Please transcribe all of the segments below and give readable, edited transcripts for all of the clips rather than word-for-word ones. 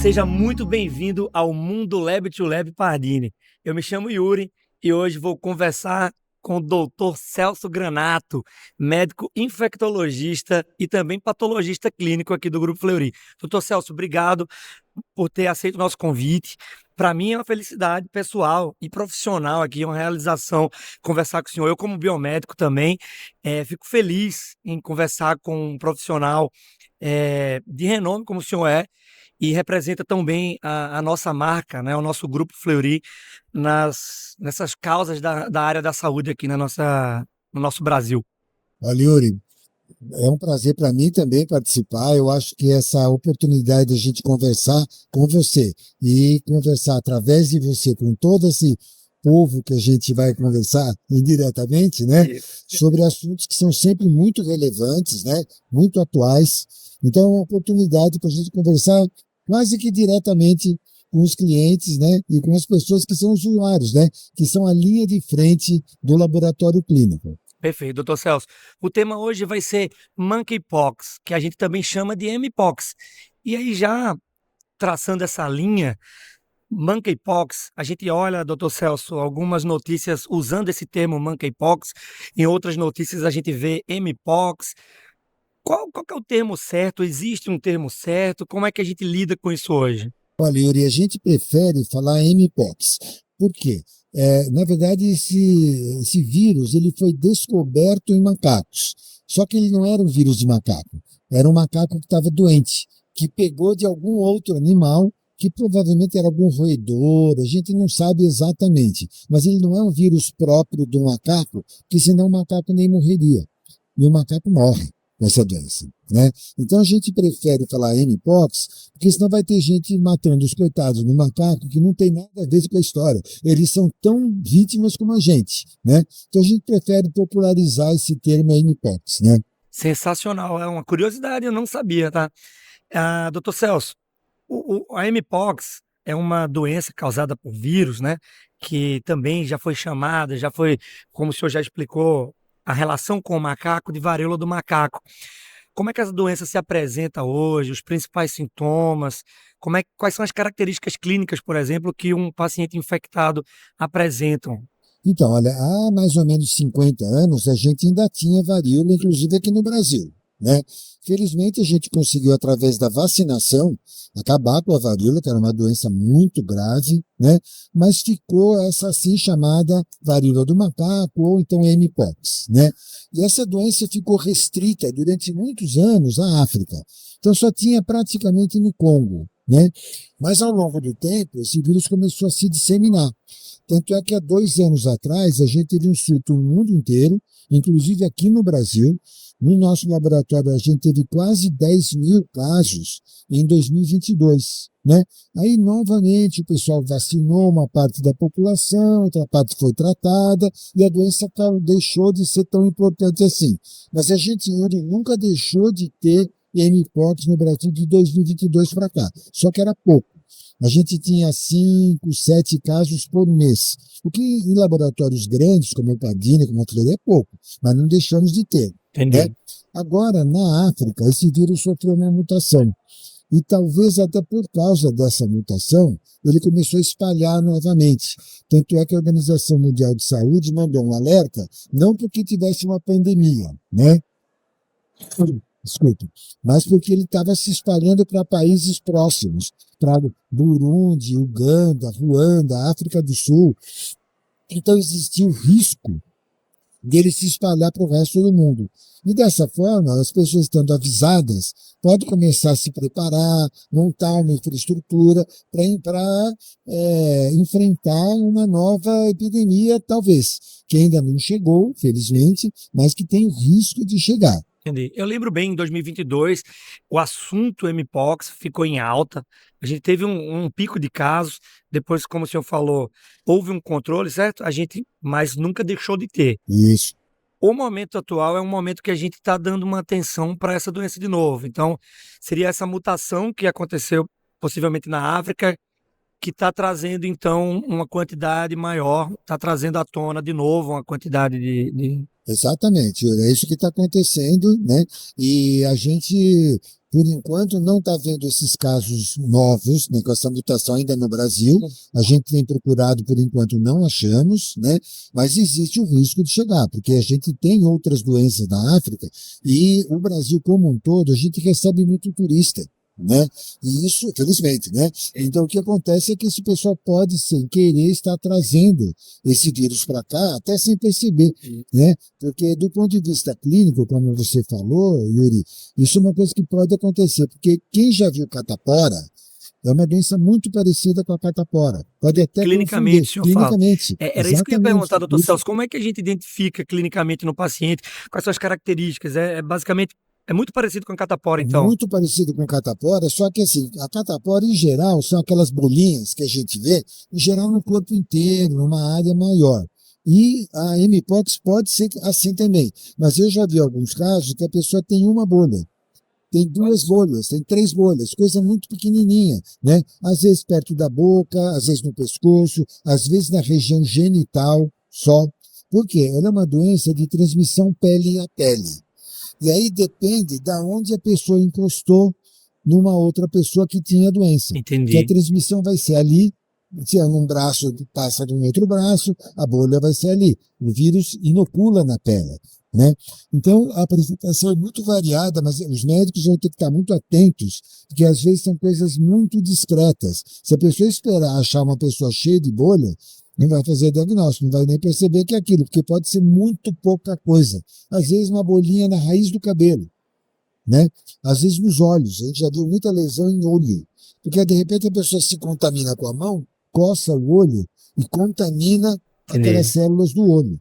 Seja muito bem-vindo ao Mundo Lab to Lab Pardini. Eu me chamo Yuri e hoje vou conversar com o Dr. Celso Granato, médico infectologista e também patologista clínico aqui do Grupo Fleury. Dr. Celso, obrigado por ter aceito o nosso convite. Para mim é uma felicidade pessoal e profissional aqui, uma realização conversar com o senhor. Eu, como biomédico também, fico feliz em conversar com um profissional de renome como o senhor é, e representa tão bem a nossa marca, né, o nosso Grupo Fleury, nessas causas da área da saúde aqui no nosso Brasil. Olha, Yuri, é um prazer para mim também participar. Eu acho que essa oportunidade de a gente conversar com você e conversar através de você com todo esse povo que a gente vai conversar indiretamente, né, sobre assuntos que são sempre muito relevantes, né, muito atuais. Então, é uma oportunidade para a gente conversar quase que diretamente com os clientes, né, e com as pessoas que são usuários, né, que são a linha de frente do laboratório clínico. Perfeito, doutor Celso. O tema hoje vai ser Monkeypox, que a gente também chama de Mpox. E aí, já traçando essa linha, Monkeypox, a gente olha, doutor Celso, algumas notícias usando esse termo Monkeypox, em outras notícias a gente vê Mpox. Qual que é o termo certo? Existe um termo certo? Como é que a gente lida com isso hoje? Olha, Yuri, a gente prefere falar Mpox. Por quê? Na verdade, esse vírus ele foi descoberto em macacos. Só que ele não era um vírus de macaco. Era um macaco que estava doente, que pegou de algum outro animal, que provavelmente era algum roedor, a gente não sabe exatamente. Mas ele não é um vírus próprio do macaco, porque senão o macaco nem morreria. E o macaco morre dessa doença, né? Então a gente prefere falar Mpox, porque senão vai ter gente matando os coitados do macaco que não tem nada a ver com a história. Eles são tão vítimas como a gente, né? Então a gente prefere popularizar esse termo Mpox, né? Sensacional, é uma curiosidade, eu não sabia, tá? Doutor Celso, a Mpox é uma doença causada por vírus, né? Que também já foi chamada, já foi, como o senhor já explicou, a relação com o macaco de varíola do macaco. Como é que essa doença se apresenta hoje, os principais sintomas, quais são as características clínicas, por exemplo, que um paciente infectado apresentam? Então, olha, há mais ou menos 50 anos a gente ainda tinha varíola, inclusive aqui no Brasil, né? Felizmente a gente conseguiu, através da vacinação, acabar com a varíola, que era uma doença muito grave, né? Mas ficou essa assim chamada varíola do macaco, ou então Mpox, né? E essa doença ficou restrita durante muitos anos à África. Então só tinha praticamente no Congo, né? Mas ao longo do tempo, esse vírus começou a se disseminar. Tanto é que há 2 anos atrás a gente teve um surto no mundo inteiro, inclusive aqui no Brasil. No nosso laboratório a gente teve quase 10 mil casos em 2022, né? Aí novamente o pessoal vacinou uma parte da população, outra parte foi tratada e a doença deixou de ser tão importante assim. Mas a gente nunca deixou de ter Mpox no Brasil de 2022 para cá, só que era pouco. A gente tinha 5, 7 casos por mês, o que em laboratórios grandes, como o Pardini, como o Fleury, é pouco, mas não deixamos de ter, né? Entendi. Agora, na África, esse vírus sofreu uma mutação, e talvez até por causa dessa mutação, ele começou a espalhar novamente. Tanto é que a Organização Mundial de Saúde mandou um alerta, não porque tivesse uma pandemia, né? Desculpe, mas porque ele estava se espalhando para países próximos, para Burundi, Uganda, Ruanda, África do Sul. Então existia o risco dele se espalhar para o resto do mundo. E dessa forma, as pessoas estando avisadas, podem começar a se preparar, montar uma infraestrutura para enfrentar uma nova epidemia, talvez, que ainda não chegou, felizmente, mas que tem o risco de chegar. Entendi. Eu lembro bem, em 2022, o assunto Mpox ficou em alta. A gente teve um pico de casos. Depois, como o senhor falou, houve um controle, certo? Mas nunca deixou de ter. Isso. O momento atual é um momento que a gente está dando uma atenção para essa doença de novo. Então, seria essa mutação que aconteceu possivelmente na África, que está trazendo, então, uma quantidade maior, está trazendo à tona de novo uma quantidade de Exatamente, é isso que está acontecendo, né? E a gente, por enquanto, não está vendo esses casos novos, né, com essa mutação ainda no Brasil. A gente tem procurado, por enquanto, não achamos, né? Mas existe o risco de chegar, porque a gente tem outras doenças na África e o Brasil como um todo, a gente recebe muito turista. Né? E isso, felizmente, né? Então, o que acontece é que esse pessoal pode, sem querer, estar trazendo esse vírus para cá, até sem perceber, né? Porque, do ponto de vista clínico, como você falou, Yuri, isso é uma coisa que pode acontecer, porque quem já viu catapora é uma doença muito parecida com a catapora. Pode até Clinicamente, confundir, o senhor fala. clinicamente. Era isso que eu ia perguntar, Exatamente. doutor Isso. Celso, como é que a gente identifica clinicamente no paciente, quais são as características? Basicamente, é muito parecido com a catapora, É então. muito parecido com catapora, só que assim, a catapora em geral são aquelas bolinhas que a gente vê, em geral no corpo inteiro, numa área maior. E a mpox pode ser assim também, mas eu já vi alguns casos que a pessoa tem uma bolha, tem duas bolhas, tem três bolhas, coisa muito pequenininha, né? Às vezes perto da boca, às vezes no pescoço, às vezes na região genital só. Por quê? Ela é uma doença de transmissão pele a pele. E aí depende da onde a pessoa encostou numa outra pessoa que tinha a doença. Que a Entendi. transmissão vai ser ali, se é num braço, passa no outro braço, a bolha vai ser ali. O vírus inocula na pele. Né? Então, a apresentação é muito variada, mas os médicos vão ter que estar muito atentos, porque às vezes são coisas muito discretas. Se a pessoa esperar achar uma pessoa cheia de bolha, não vai fazer diagnóstico, não vai nem perceber que é aquilo, porque pode ser muito pouca coisa. Às vezes uma bolinha na raiz do cabelo, né? Às vezes nos olhos, a gente já viu muita lesão em olho, porque de repente a pessoa se contamina com a mão, coça o olho e contamina aquelas Entendi. células do olho.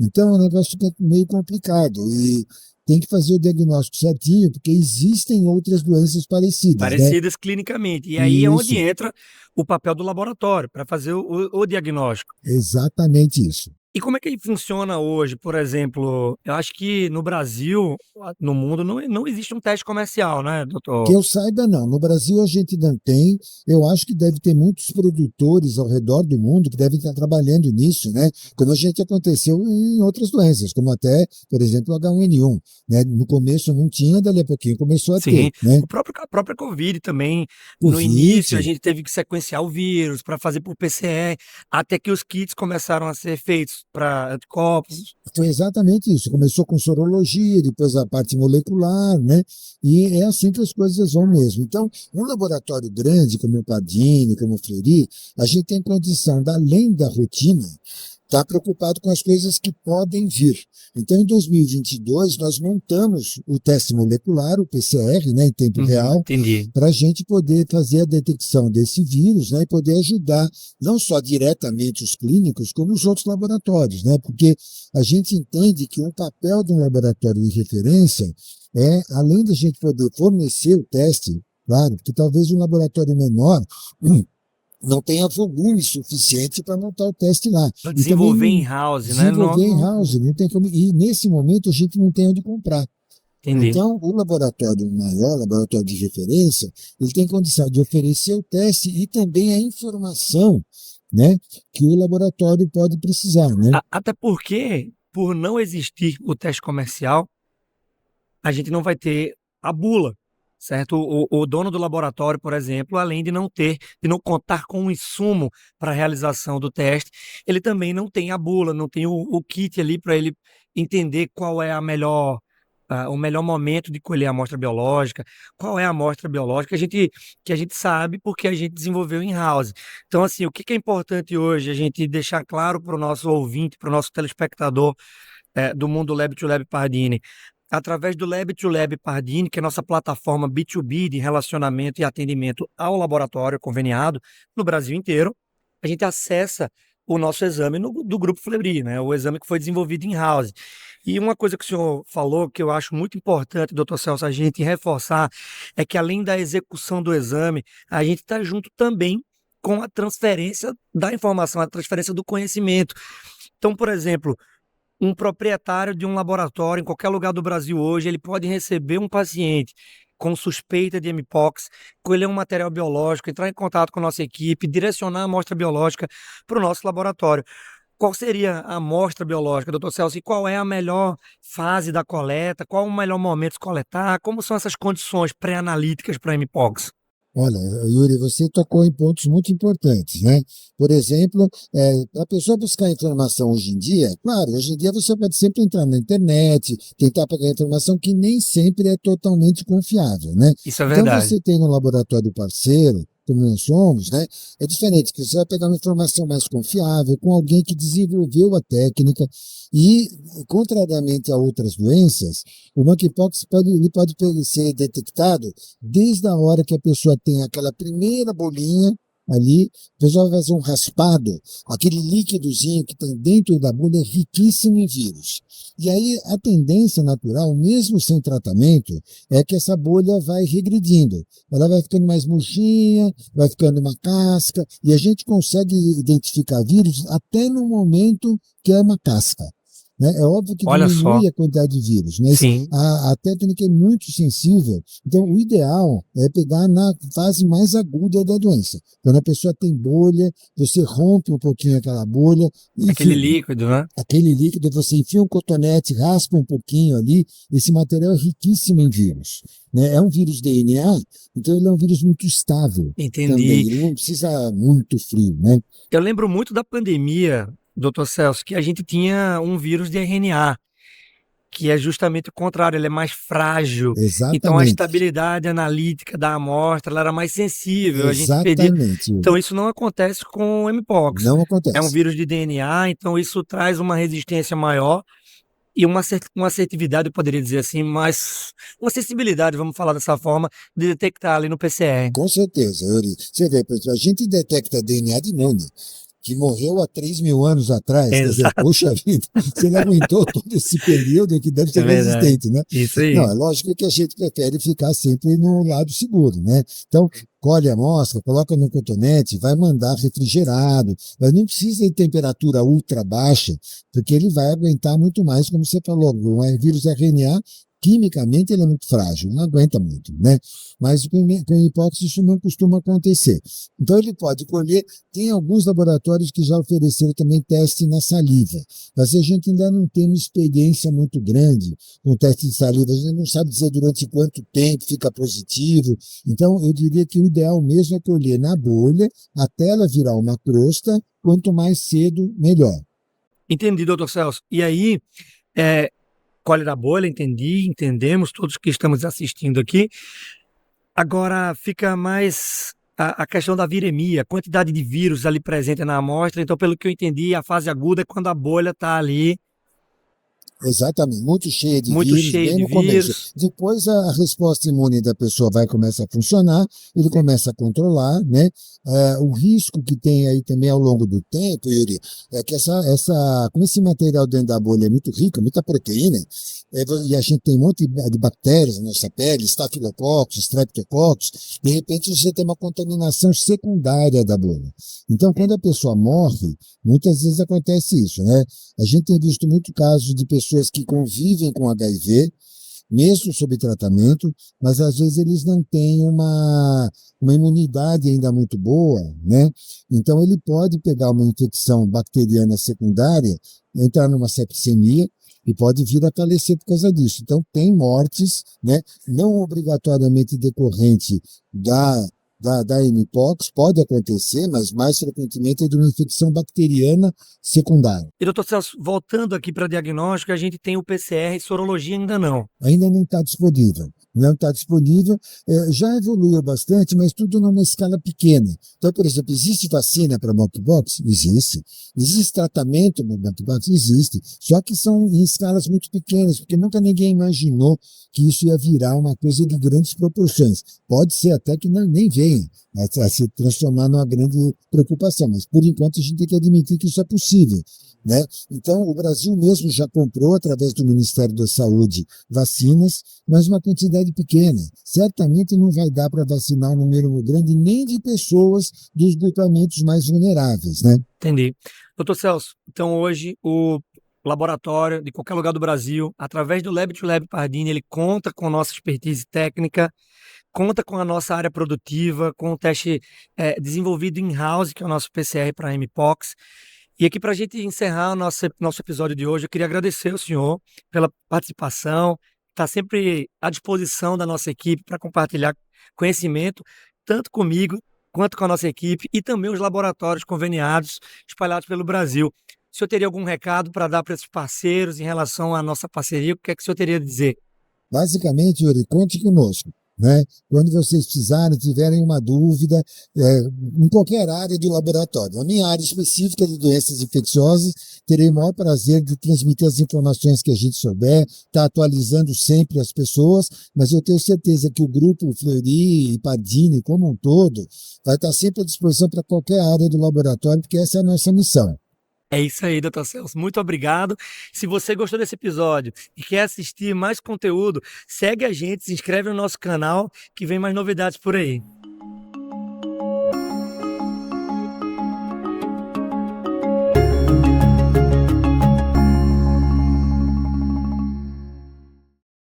Então é um negócio que é meio complicado e tem que fazer o diagnóstico certinho, porque existem outras doenças parecidas, né? Parecidas clinicamente. E aí é onde Isso, entra o papel do laboratório para fazer o diagnóstico. exatamente isso. E como é que funciona hoje, por exemplo? Eu acho que no Brasil, no mundo, não existe um teste comercial, né, Que doutor? eu saiba, não. No Brasil a gente não tem. Eu acho que deve ter muitos produtores ao redor do mundo que devem estar trabalhando nisso, né? Como a gente aconteceu em outras doenças, como até, por exemplo, o H1N1, né? No começo não tinha, dali a pouquinho começou a ter, Sim, né? a própria Covid também, no Covid, início a gente teve que sequenciar o vírus para fazer por PCR, até que os kits começaram a ser feitos para anticorpos. foi exatamente isso. Começou com sorologia, depois a parte molecular, né? E é assim que as coisas vão mesmo. Então, um laboratório grande, como o Pardini, como o Fleury, a gente tem condição, além da rotina, estar preocupado com as coisas que podem vir. Então, em 2022, nós montamos o teste molecular, o PCR, né, em tempo real, Entendi. para a gente poder fazer a detecção desse vírus, né, e poder ajudar não só diretamente os clínicos, como os outros laboratórios, né, porque a gente entende que o papel de um laboratório de referência é, além da gente poder fornecer o teste, claro, porque talvez um laboratório menor não tenha volume suficiente para montar o teste lá. Para E também desenvolver não in-house, né? desenvolver in-house, não tem como. E nesse momento a gente não tem onde comprar. Entendi. Então, o laboratório maior, laboratório de referência, ele tem condição de oferecer o teste e também a informação, né, que o laboratório pode precisar, né? Até porque, por não existir o teste comercial, a gente não vai ter a bula, certo? O dono do laboratório, por exemplo, além de não contar com o insumo para a realização do teste, ele também não tem a bula, não tem o kit ali para ele entender qual é o melhor momento de colher a amostra biológica, qual é a amostra biológica que a gente sabe porque a gente desenvolveu in-house. Então, assim, o que é importante hoje a gente deixar claro para o nosso ouvinte, para o nosso telespectador, do mundo Lab to Lab Pardini, através do Lab to Lab Pardini, que é a nossa plataforma B2B de relacionamento e atendimento ao laboratório conveniado no Brasil inteiro, a gente acessa o nosso exame do Grupo Fleury, né? O exame que foi desenvolvido em house. E uma coisa que o senhor falou que eu acho muito importante, doutor Celso, a gente reforçar, é que além da execução do exame, a gente está junto também com a transferência da informação, a transferência do conhecimento. Então, por exemplo, um proprietário de um laboratório em qualquer lugar do Brasil hoje, ele pode receber um paciente com suspeita de mpox, colher um material biológico, entrar em contato com a nossa equipe, direcionar a amostra biológica para o nosso laboratório. qual seria a amostra biológica, doutor Celso, e qual é a melhor fase da coleta, qual o melhor momento de coletar, como são essas condições pré-analíticas para a Mpox? Olha, Yuri, você tocou em pontos muito importantes, né? Por exemplo, a pessoa buscar informação hoje em dia, claro, hoje em dia você pode sempre entrar na internet, tentar pegar informação que nem sempre é totalmente confiável, né? Isso é Então verdade. você tem no laboratório parceiro, como nós somos, né? É diferente, que você vai pegar uma informação mais confiável, com alguém que desenvolveu a técnica e, contrariamente a outras doenças, o monkeypox ele pode ser detectado desde a hora que a pessoa tem aquela primeira bolinha ali, a pessoa vai fazer um raspado, aquele líquidozinho que tem dentro da bolha é riquíssimo em vírus. E aí a tendência natural, mesmo sem tratamento, é que essa bolha vai regredindo. Ela vai ficando mais murchinha, vai ficando uma casca, e a gente consegue identificar vírus até no momento que é uma casca. Né? É óbvio que Olha só, diminui a quantidade de vírus, mas sim. a técnica é muito sensível. Então, o ideal é pegar na fase mais aguda da doença. Quando a pessoa tem bolha, você rompe um pouquinho aquela bolha, Aquele enfim, líquido, né? aquele líquido, você enfia um cotonete, raspa um pouquinho ali, esse material é riquíssimo em vírus. Né? É um vírus DNA, então ele é um vírus muito estável também, Entendi. ele não precisa muito frio, né? Eu lembro muito da pandemia, doutor Celso, que a gente tinha um vírus de RNA, que é justamente o contrário, ele é mais frágil. Então a Exatamente, estabilidade analítica da amostra ela era mais sensível, a gente perdia. exatamente, Então Yuri. isso não acontece com o Mpox. Não É um acontece. vírus de DNA, então isso traz uma resistência maior e uma assertividade, eu poderia dizer assim, mais uma sensibilidade, vamos falar dessa forma, de detectar ali no PCR. Com certeza, Yuri. Você vê, pessoal, a gente detecta DNA de múmia, que morreu há 3.000 anos atrás. Quer dizer, Exato, poxa vida, se ele aguentou todo esse período que deve é ser verdade. resistente, né? Isso Não, aí. é lógico que a gente prefere ficar sempre no lado seguro, né? Então, colhe a amostra, coloca no cotonete, vai mandar refrigerado, mas não precisa de temperatura ultra baixa, porque ele vai aguentar muito mais, como você falou, um vírus RNA, quimicamente ele é muito frágil, não aguenta muito, né? Mas com hipóxia isso não costuma acontecer. Então ele pode colher, tem alguns laboratórios que já ofereceram também teste na saliva, mas a gente ainda não tem uma experiência muito grande com teste de saliva, a gente não sabe dizer durante quanto tempo fica positivo, então eu diria que o ideal mesmo é colher na bolha, até ela virar uma crosta, quanto mais cedo, melhor. Entendi, doutor Celso. E aí, é, colhe da bolha, entendi, entendemos, todos que estamos assistindo aqui. Agora fica mais a questão da viremia, a quantidade de vírus ali presente na amostra. Então, pelo que eu entendi, a fase aguda é quando a bolha está ali Exatamente, muito cheia de muito vírus, cheia bem de no começo. vírus. Depois a resposta imune da pessoa vai começar a funcionar, ele começa a controlar, né? O risco que tem aí também ao longo do tempo, Yuri, é que como esse material dentro da bolha é muito rico, é muita proteína, e a gente tem um monte de bactérias na nossa pele, estafilococcus, streptococcus, de repente você tem uma contaminação secundária da bolha. Então, quando a pessoa morre, muitas vezes acontece isso, né? A gente tem visto muito casos de pessoas que convivem com HIV, mesmo sob tratamento, mas às vezes eles não têm uma imunidade ainda muito boa, né? Então ele pode pegar uma infecção bacteriana secundária, entrar numa septicemia e pode vir a falecer por causa disso. Então tem mortes, né? Não obrigatoriamente decorrente da Mpox, pode acontecer, mas mais frequentemente é de uma infecção bacteriana secundária. E, doutor Celso, voltando aqui para diagnóstico, a gente tem o PCR, sorologia ainda não. Ainda não está disponível. Não está disponível, já evoluiu bastante, mas tudo numa escala pequena. Então, por exemplo, existe vacina para monkeypox? Existe. Existe tratamento para monkeypox? Existe. Só que são em escalas muito pequenas, porque nunca ninguém imaginou que isso ia virar uma coisa de grandes proporções. Pode ser até que nem venha a se transformar numa grande preocupação, mas por enquanto a gente tem que admitir que isso é possível. Né? Então, o Brasil mesmo já comprou, através do Ministério da Saúde, vacinas, mas uma quantidade pequena. Certamente não vai dar para vacinar um número grande nem de pessoas dos grupamentos mais vulneráveis, né? Entendi. Doutor Celso, então hoje o laboratório de qualquer lugar do Brasil, através do Lab to Lab Pardini, ele conta com nossa expertise técnica, conta com a nossa área produtiva, com o teste desenvolvido in-house, que é o nosso PCR para Mpox. E aqui, para a gente encerrar o nosso episódio de hoje, eu queria agradecer ao senhor pela participação, está sempre à disposição da nossa equipe para compartilhar conhecimento, tanto comigo quanto com a nossa equipe e também os laboratórios conveniados espalhados pelo Brasil. O senhor teria algum recado para dar para esses parceiros em relação à nossa parceria? O que é que o senhor teria a dizer? Basicamente, Yuri, conte conosco. Né? Quando vocês precisarem, tiverem uma dúvida, em qualquer área do laboratório. Na minha área específica de doenças infecciosas, terei o maior prazer de transmitir as informações que a gente souber, tá atualizando sempre as pessoas, mas eu tenho certeza que o grupo Fleury e Pardini, como um todo, vai estar sempre à disposição para qualquer área do laboratório, porque essa é a nossa missão. É isso aí, doutor Celso. Muito obrigado. Se você gostou desse episódio e quer assistir mais conteúdo, segue a gente, se inscreve no nosso canal que vem mais novidades por aí.